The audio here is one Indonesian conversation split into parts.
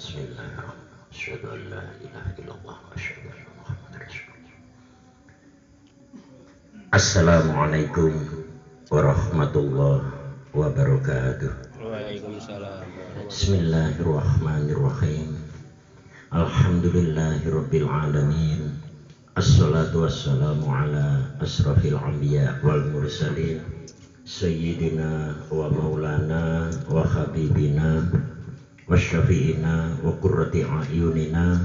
Bismillahirrahmanirrahim. Asyhadu an la ilaha illallah wa asyhadu anna Muhammadar Rasulullah. Assalamualaikum warahmatullahi wabarakatuh. Waalaikumsalam. Bismillahirrahmanirrahim. Alhamdulillahirabbil alamin. Assalatu wassalamu ala asrafil anbiya wal mursalin sayyidina wa maulana wa habibina wa syafi'ina wa qurrati a'yunina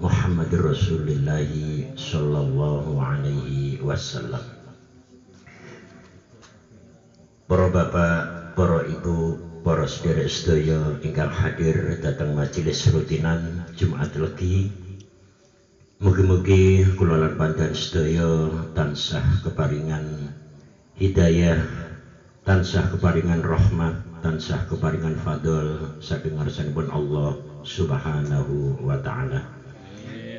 Muhammadur Rasulillahi sallallahu alaihi wasallam. Para bapak, para ibu, para sedherek sedaya ingkang hadir datang majelis rutinan Jumat Legi, mugi-mugi kula lan panjenengan sedaya tansah keparingan hidayah, tansah keparingan rahmat, tansah keparingan fadl saking ngarsanipun Allah Subhanahu wa taala.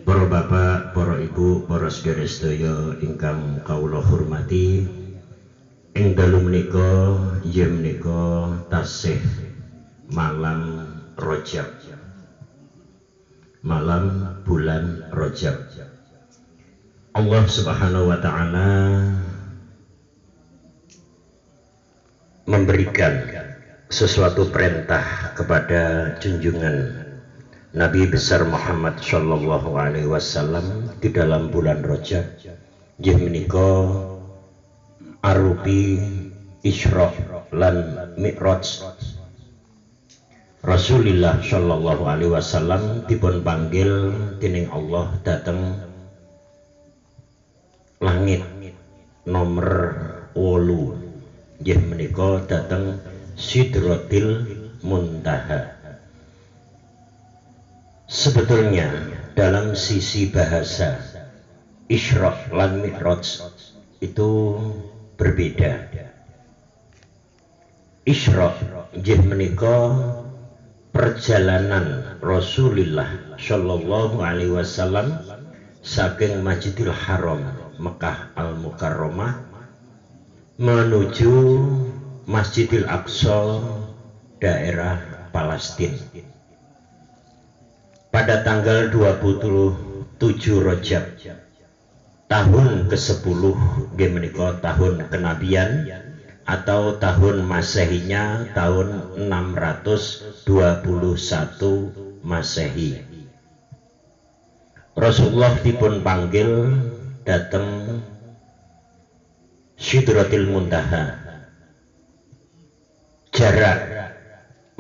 Para bapak, para ibu, para sedherek sedaya ingkang kawula hormati, ing dalu menika inggih menika tasih malam Rajab, malam bulan Rajab. Allah Subhanahu wa taala memberikan sesuatu perintah kepada junjungan Nabi besar Muhammad sallallahu alaihi wasallam di dalam bulan Rajab, inggih menika arupi Isra lan Mi'raj. Rasulullah sallallahu alaihi wasallam dipun panggil dening Allah dateng langit nomor 8, inggih menika dateng Sidratil Muntaha. Sebetulnya dalam sisi bahasa Isra lan Mi'raj itu berbeda. Isra inggih menika perjalanan Rasulullah sallallahu alaihi wasallam saking Masjidil Haram Mekah Al-Mukarramah menuju Masjidil Aqsa daerah Palestina pada tanggal 27 Rajab tahun ke-10 nggih menika tahun kenabian atau tahun Masehinya tahun 621 Masehi. Rasulullah dipun panggil dateng Sidratil Muntaha. Jarak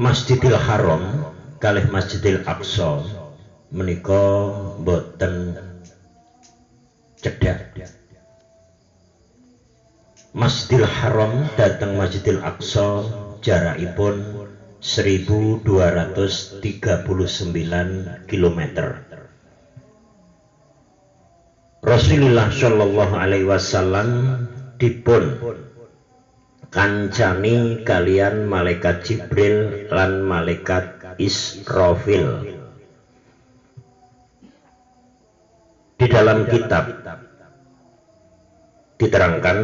Masjidil Haram kalih Masjidil Aqsa menika boten cedak. Masjidil Haram datang Masjidil Aqsa jarakipun 1239 km. Rasulullah sallallahu alaihi wasallam dipun kancani kalian malaikat Jibril lan malaikat Israfil. Di dalam kitab diterangkan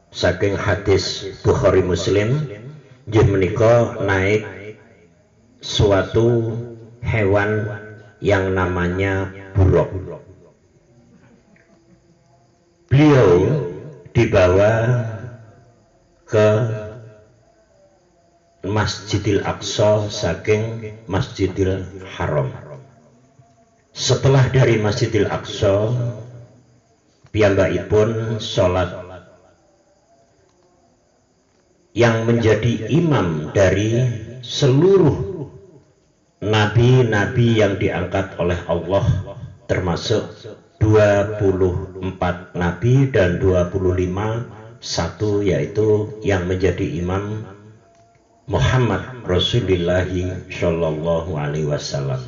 saking hadis Bukhari Muslim, inggih menika naik suatu hewan yang namanya buruk. Beliau dibawa ke Masjidil Aqsa saking Masjidil Haram. Setelah dari Masjidil Aqsa, piyambakipun sholat. Yang menjadi imam dari seluruh nabi-nabi yang diangkat oleh Allah, termasuk 24 nabi dan 25 satu, yaitu yang menjadi imam Muhammad Rasulullah sallallahu alaihi wasallam.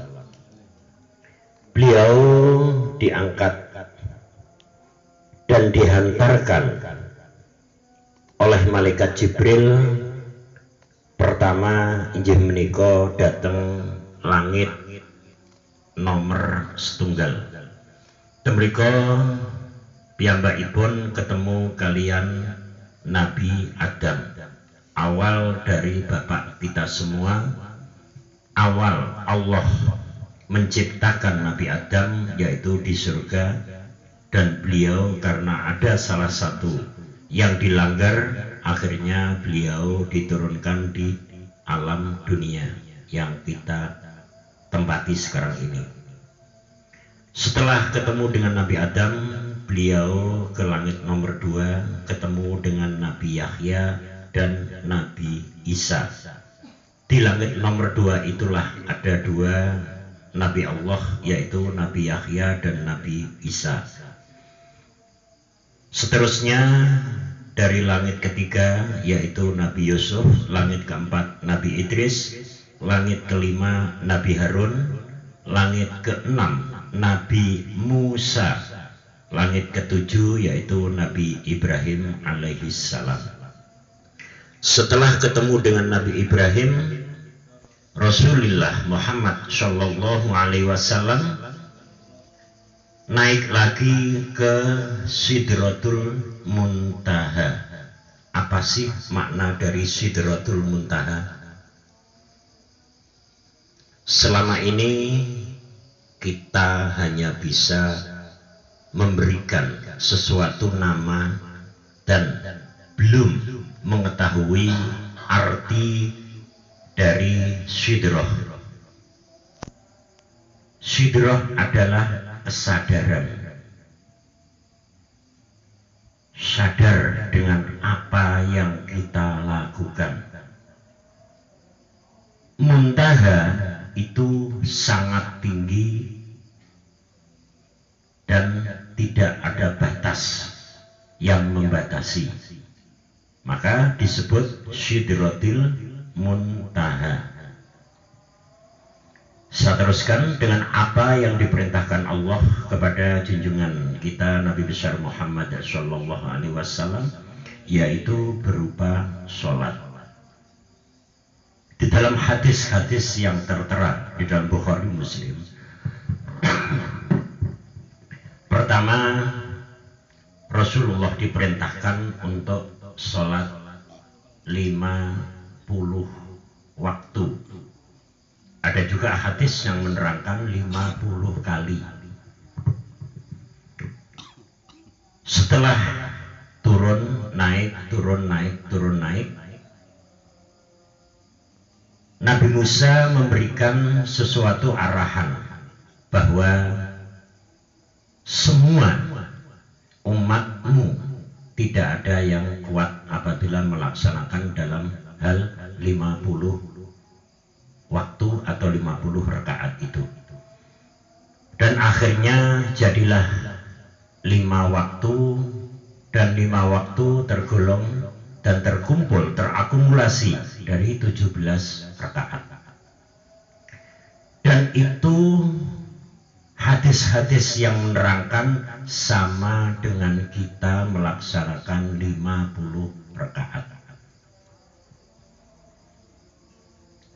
Beliau diangkat dan dihantarkan oleh malaikat Jibril. Pertama inggih menika dateng langit nomor 1. Temriko piyambakipun ketemu kalian Nabi Adam, awal dari bapak kita semua, awal Allah menciptakan Nabi Adam yaitu di surga, dan beliau karena ada salah satu yang dilanggar, akhirnya beliau diturunkan di alam dunia yang kita tempati sekarang ini. Setelah ketemu dengan Nabi Adam, beliau ke langit nomor 2, ketemu dengan Nabi Yahya dan Nabi Isa. Di langit nomor 2 itulah ada 2 Nabi Allah, yaitu Nabi Yahya dan Nabi Isa. Seterusnya dari langit ketiga yaitu Nabi Yusuf, langit keempat Nabi Idris, langit kelima Nabi Harun, langit keenam Nabi Musa, langit ketujuh yaitu Nabi Ibrahim alaihissalam. Setelah ketemu dengan Nabi Ibrahim, Rasulullah Muhammad Shallallahu Alaihi Wasallam naik lagi ke Sidratul Muntaha. Apa sih makna dari Sidratul Muntaha? Selama ini kita hanya bisa memberikan sesuatu nama dan belum mengetahui arti dari Sidrah. Sidrah adalah kesadaran, sadar dengan apa yang kita lakukan. Muntaha itu sangat tinggi dan tidak ada batas yang membatasi, maka disebut Sidratil Muntaha. Saya teruskan dengan apa yang diperintahkan Allah kepada junjungan kita Nabi besar Muhammad Shallallahu Alaihi Wasallam, yaitu berupa sholat. Di dalam hadis-hadis yang tertera di dalam Bukhari Muslim, pertama Rasulullah diperintahkan untuk sholat 50 waktu. Ada juga hadis yang menerangkan 50 kali. Setelah turun naik, Nabi Musa memberikan sesuatu arahan bahwa semua umatmu tidak ada yang kuat apabila melaksanakan dalam hal 50 waktu atau 50 rakaat itu. Dan akhirnya jadilah 5 waktu, dan 5 waktu tergolong dan terkumpul, terakumulasi dari 17 rakaat. Dan itu hadis-hadis yang menerangkan sama dengan kita melaksanakan 50 rakaat.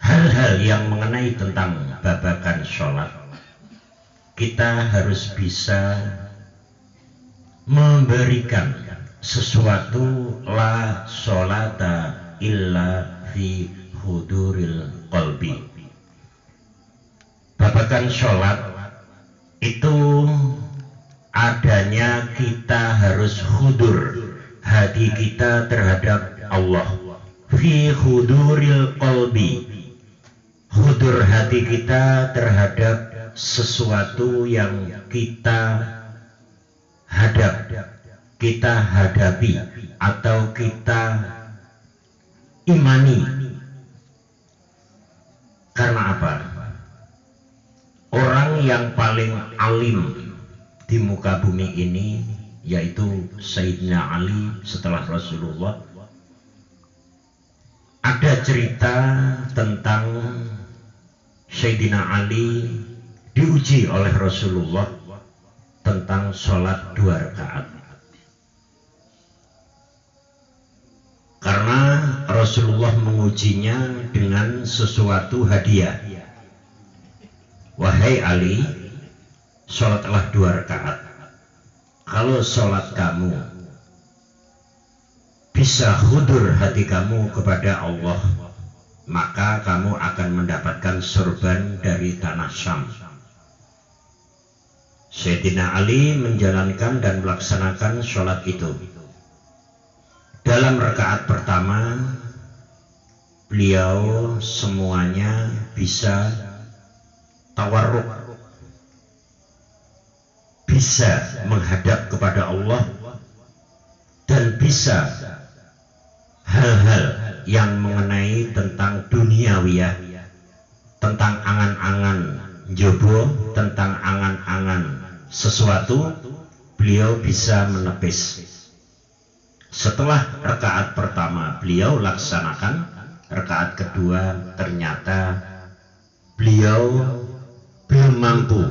Hal-hal yang mengenai tentang babakan sholat, kita harus bisa memberikan sesuatu. La sholata illa fi huduril qalbi. Babakan sholat itu adanya kita harus hudur hati kita terhadap Allah. Fi huduril qalbi, hudur hati kita terhadap sesuatu yang kita hadapi atau kita imani. Karena apa? Orang yang paling alim di muka bumi ini yaitu Sayyidina Ali setelah Rasulullah. Ada cerita tentang Sayyidina Ali diuji oleh Rasulullah tentang sholat 2 rakaat. Karena Rasulullah mengujinya dengan sesuatu hadiah. Wahai Ali, sholatlah 2 rakaat. Kalau sholat kamu bisa hudur hati kamu kepada Allah, maka kamu akan mendapatkan sorban dari tanah Syam. Sayyidina Ali menjalankan dan melaksanakan sholat itu. Dalam rakaat pertama, beliau semuanya bisa tawarruk, bisa menghadap kepada Allah, dan bisa hal-hal yang mengenai tentang duniawiyah, tentang angan-angan jobo, tentang angan-angan sesuatu, beliau bisa menepis. Setelah rakaat pertama beliau laksanakan, rakaat kedua ternyata beliau belum mampu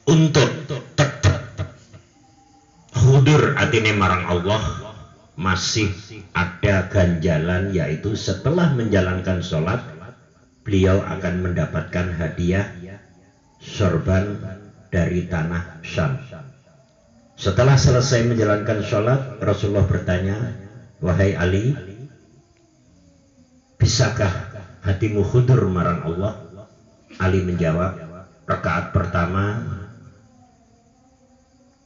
untuk tetap hudur atine marang Allah. Masih ada ganjalan, yaitu setelah menjalankan sholat beliau akan mendapatkan hadiah sorban dari tanah Syam. Setelah selesai menjalankan sholat, Rasulullah bertanya, wahai Ali, bisakah hatimu hudur marang Allah? Ali menjawab, rakaat pertama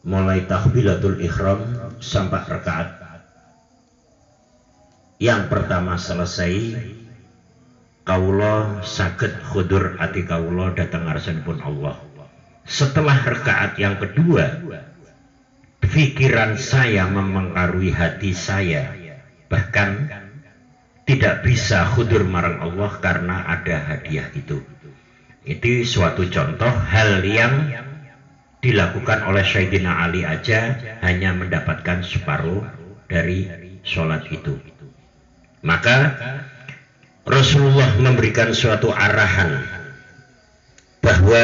mulai takbiratul ihram sampai rakaat yang pertama selesai, kaulo saged hudur ati kaulo datang ngarsanipun Allah. Setelah rakaat yang kedua, pikiran saya mempengaruhi hati saya, bahkan tidak bisa hudur marang Allah karena ada hadiah itu. Itu suatu contoh hal yang dilakukan oleh Sayyidina Ali aja hanya mendapatkan separuh dari sholat itu. Maka Rasulullah memberikan suatu arahan bahwa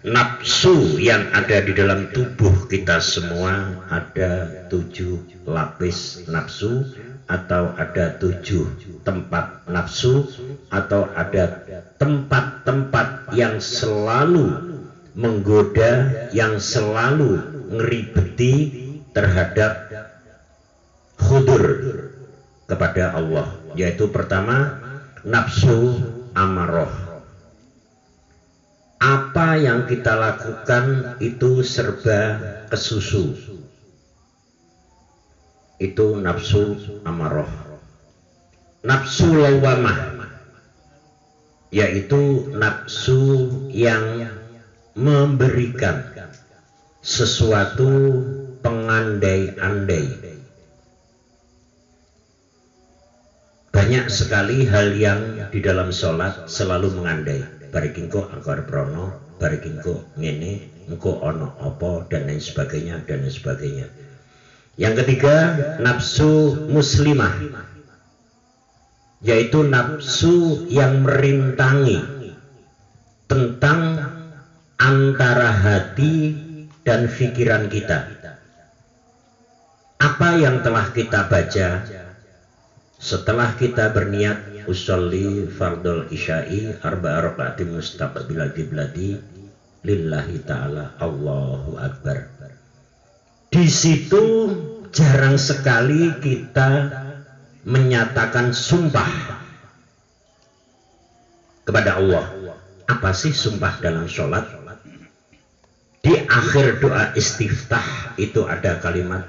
nafsu yang ada di dalam tubuh kita semua ada 7 lapis nafsu, atau ada 7 tempat nafsu, atau ada tempat-tempat yang selalu menggoda, yang selalu ngeribeti terhadap hudur kepada Allah, yaitu pertama nafsu amarah. Apa yang kita lakukan itu serba kesusu, itu nafsu amarah. Nafsu lawamah, yaitu nafsu yang memberikan sesuatu pengandai-andai. Banyak sekali hal yang di dalam sholat selalu mengandai, barikingko angkar prono, barikingko ngene, engko ono opo, dan lain sebagainya, dan lain sebagainya. Yang ketiga, nafsu muslimah, yaitu nafsu yang merintangi tentang antara hati dan pikiran kita. Apa yang telah kita baca setelah kita berniat usolli fardul isya'i arba'a raka'atin mustaqbilal qiblati lillahi ta'ala Allahu akbar. Di situ jarang sekali kita menyatakan sumpah kepada Allah. Apa sih sumpah dalam sholat? Di akhir doa istiftah itu ada kalimat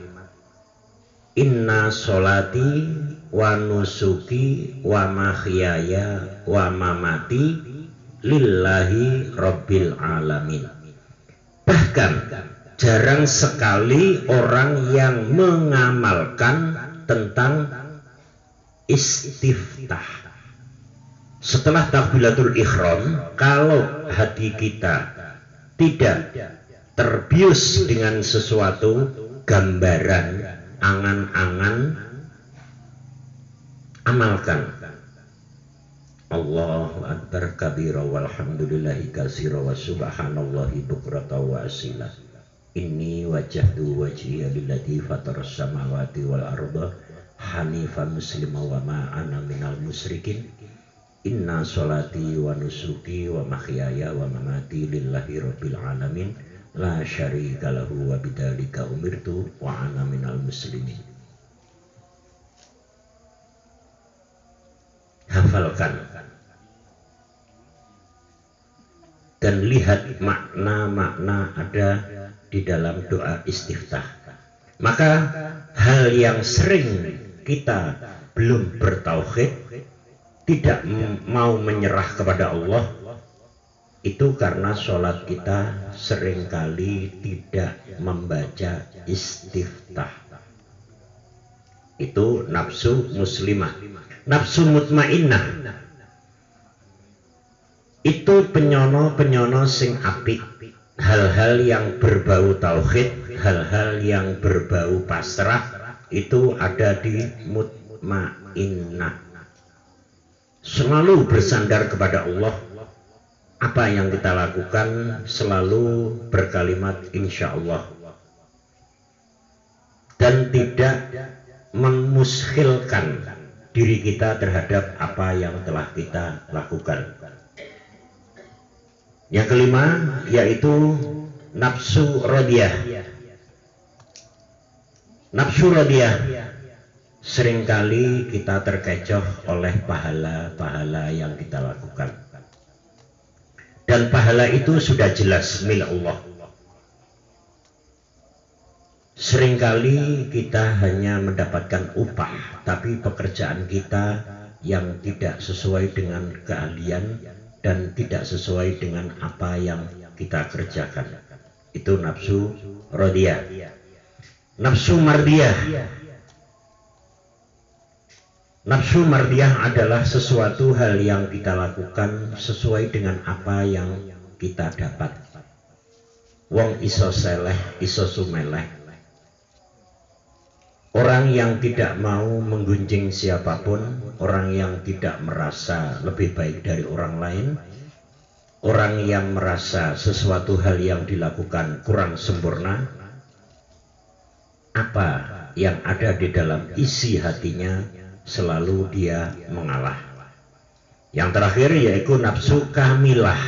inna sholati wa nusuki wa mahyaya wa mamati lillahi rabbil alamin. Bahkan jarang sekali orang yang mengamalkan tentang istiftah. Setelah takbiratul ihram, kalau hati kita tidak terbius dengan sesuatu gambaran, angan-angan, amalkan. Allahu akbar kabira walhamdulillahi katsira wa subhanallahi bukrata wa asila. Inni wajjahtu wajhiya lilladzi fataras samawati wal arda hanifan muslima wa ma ana minal musyrikin. Inna sholati wa nusuki wa mahyaya wa mamati lillahi rabbil alamin la syarika lahu wa bidzalika umirtu wa ana minal muslimin. hafalkan dan lihat makna-makna ada di dalam doa istiftah. Maka hal yang sering kita belum bertauhid, tidak mau menyerah kepada Allah, itu karena sholat kita seringkali tidak membaca istiftah. Itu nafsu muslimah. Nafsu mutmainnah itu penyono-penyono sing apik. Hal-hal yang berbau tauhid, hal-hal yang berbau pasrah, itu ada di mutmainnah. Selalu bersandar kepada Allah. Apa yang kita lakukan selalu berkalimat insya Allah, dan tidak memushilkan diri kita terhadap apa yang telah kita lakukan. Yang kelima yaitu nafsu radiyah. Nafsu radiyah seringkali kita terkecoh oleh pahala-pahala yang kita lakukan, dan pahala itu sudah jelas milik Allah. Seringkali kita hanya mendapatkan upah, tapi pekerjaan kita yang tidak sesuai dengan keahlian dan tidak sesuai dengan apa yang kita kerjakan. Itu nafsu radiyah. Nafsu mardiyah. Nafsu mardiyah adalah sesuatu hal yang kita lakukan sesuai dengan apa yang kita dapat. Wong iso seleh, iso sumeleh. Orang yang tidak mau menggunjing siapapun, orang yang tidak merasa lebih baik dari orang lain, orang yang merasa sesuatu hal yang dilakukan kurang sempurna, apa yang ada di dalam isi hatinya selalu dia mengalah. Yang terakhir yaitu nafsu kamilah.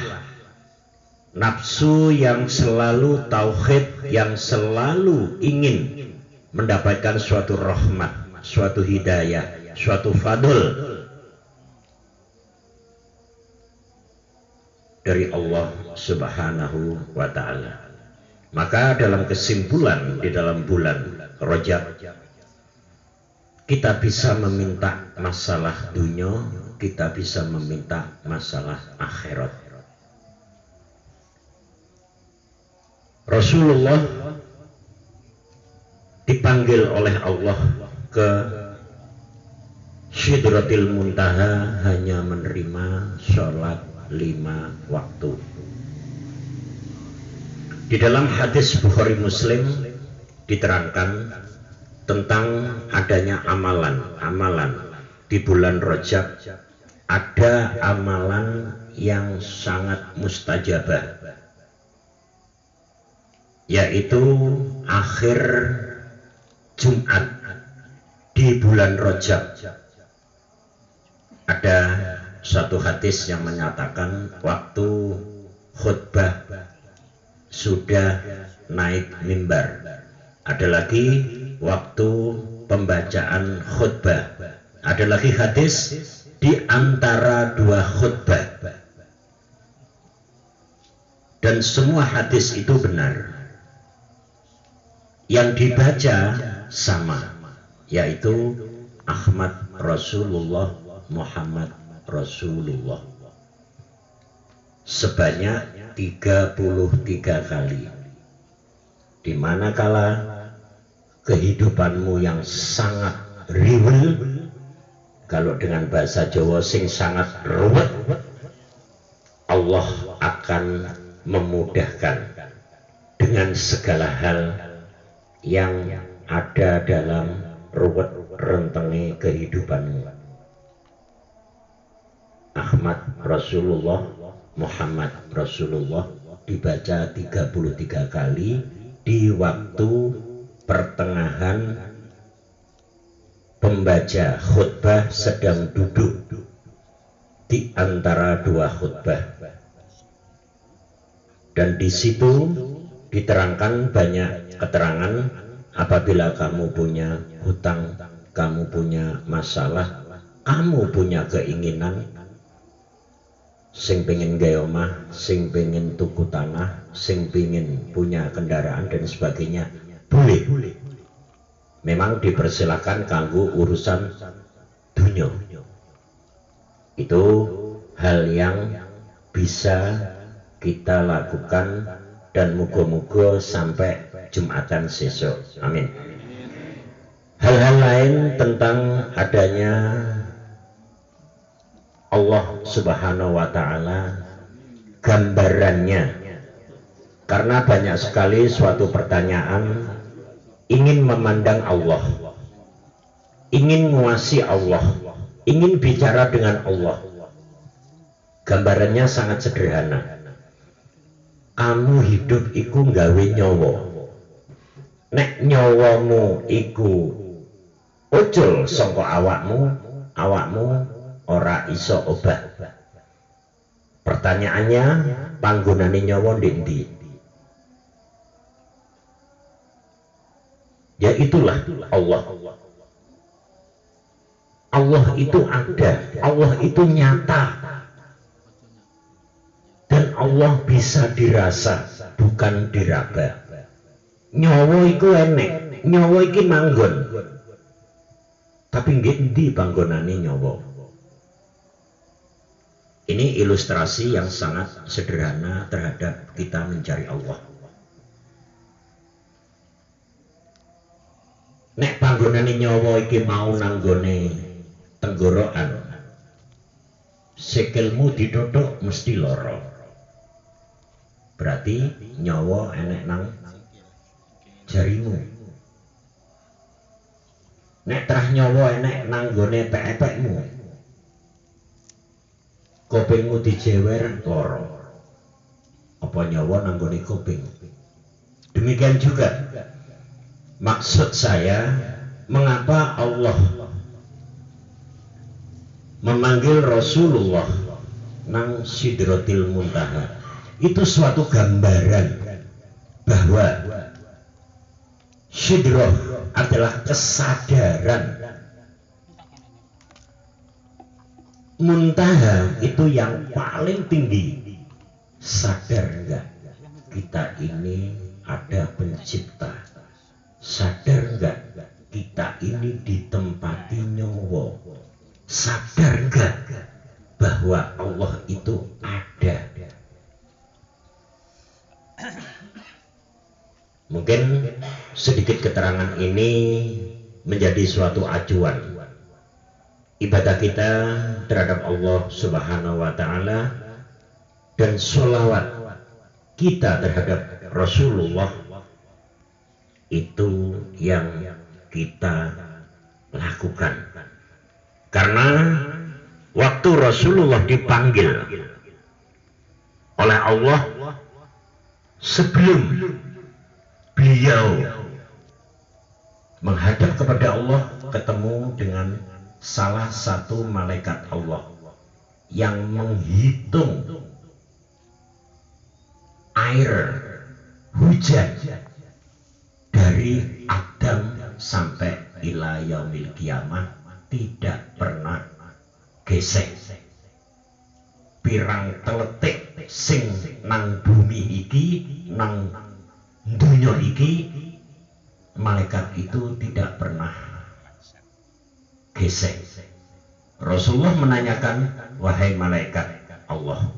Nafsu yang selalu tauhid, yang selalu ingin mendapatkan suatu rahmat, suatu hidayah, suatu fadl dari Allah Subhanahu wa ta'ala. Maka dalam kesimpulan di dalam bulan Rajab, kita bisa meminta masalah dunia, kita bisa meminta masalah akhirat. Rasulullah dipanggil oleh Allah ke Sidratil Muntaha hanya menerima sholat 5 waktu. Di dalam hadis Bukhari Muslim diterangkan tentang adanya amalan di bulan Rajab. Ada amalan yang sangat mustajabah, yaitu akhir Jumat di bulan Rajab. Ada satu hadis yang menyatakan waktu khutbah sudah naik mimbar. Ada lagi waktu pembacaan khutbah. Ada lagi hadis di antara 2 khutbah. Dan semua hadis itu benar. Yang dibaca sama, yaitu Ahmad Rasulullah, Muhammad Rasulullah, sebanyak 33 kali. Di manakala kehidupanmu yang sangat riwel, kalau dengan bahasa Jawa sing sangat ruwet, Allah akan memudahkan dengan segala hal yang ada dalam ruwet rentengi kehidupanmu. Ahmad Rasulullah, Muhammad Rasulullah dibaca 33 kali di waktu pertengahan pembaca khutbah sedang duduk di antara 2 khutbah. Dan di situ diterangkan banyak keterangan. Apabila kamu punya hutang, kamu punya masalah, kamu punya keinginan, sing pengen gawe omah, sing pengen tuku tanah, sing pengen punya kendaraan dan sebagainya, boleh. Memang dipersilakan kanggo urusan dunia. Itu hal yang bisa kita lakukan dan muga-muga sampai Jumatan sesok. Amin. Hal-hal lain tentang adanya Allah Subhanahu wa Ta'ala, gambarannya, karena banyak sekali suatu pertanyaan ingin memandang Allah, ingin menguasai Allah, ingin bicara dengan Allah. Gambarannya sangat sederhana. Kamu hidup iku nggawe nyawa, nek nyawamu iku ucul saka awakmu ora iso obah. Pertanyaannya, panggonane nyawa ndi? Ya itulah Allah. Allah itu ada, Allah itu nyata, dan Allah bisa dirasa, bukan diraba. Nyawa iku enek, nyawa iki manggon, tapi nggih endi panggonane nyawa? Ini ilustrasi yang sangat sederhana terhadap kita mencari Allah. Nek panggonane nyawa iki mau nanggone tenggorokan, sikilmu ditutuk mesti lara. Berarti nyawa enek nang jarimu. Nek trah nyawa enek nanggone pepekmu, kupingmu dijewer lara. Apa nyawa nanggone kuping? Demikian juga maksud saya, mengapa Allah memanggil Rasulullah nang Sidratil Muntaha? Itu suatu gambaran bahwa Sidrah adalah kesadaran, Muntaha itu yang paling tinggi. Sadar enggak kita ini ada pencipta? Sadar enggak kita ini ditempati nyawa? Sadar enggak bahwa Allah itu ada? Mungkin sedikit keterangan ini menjadi suatu acuan ibadah kita terhadap Allah Subhanahu wa Ta'ala dan sholawat kita terhadap Rasulullah, itu yang kita lakukan. Karena waktu Rasulullah dipanggil oleh Allah, sebelum beliau menghadap kepada Allah, ketemu dengan salah satu malaikat Allah yang menghitung air hujan dari Adam sampai ila yaumil kiamah, tidak pernah gesek. Pirang teletik sing nang bumi iki, nang dunya iki, malaikat itu tidak pernah gesek. Rasulullah menanyakan, wahai malaikat Allah,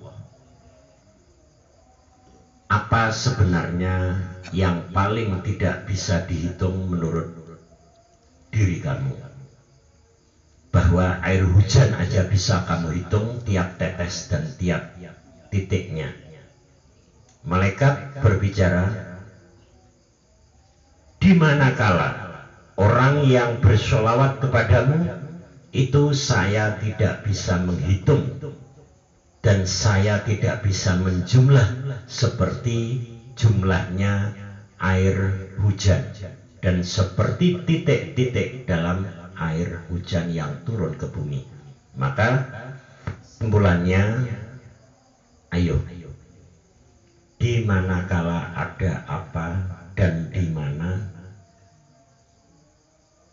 apa sebenarnya yang paling tidak bisa dihitung menurut diri kamu? Bahwa air hujan aja bisa kamu hitung tiap tetes dan tiap titiknya. Malaikat berbicara, di manakala orang yang bersolawat kepadamu itu saya tidak bisa menghitung dan saya tidak bisa menjumlah seperti jumlahnya air hujan dan seperti titik-titik dalam air hujan yang turun ke bumi. Maka kesimpulannya, ayo, di manakala ada apa dan di mana,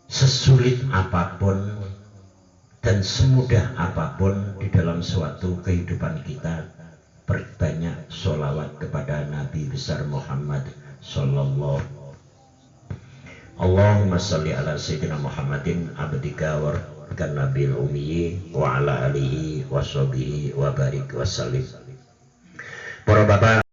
sesulit apapun dan semudah apapun di dalam suatu kehidupan kita, perbanyak sholawat kepada Nabi besar Muhammad sallallahu. Allahumma salli ala sayyidina Muhammadin abdika wa rasulika nabil ummi wa ala alihi wa sahbihi wa barik wa sallim. Para bapak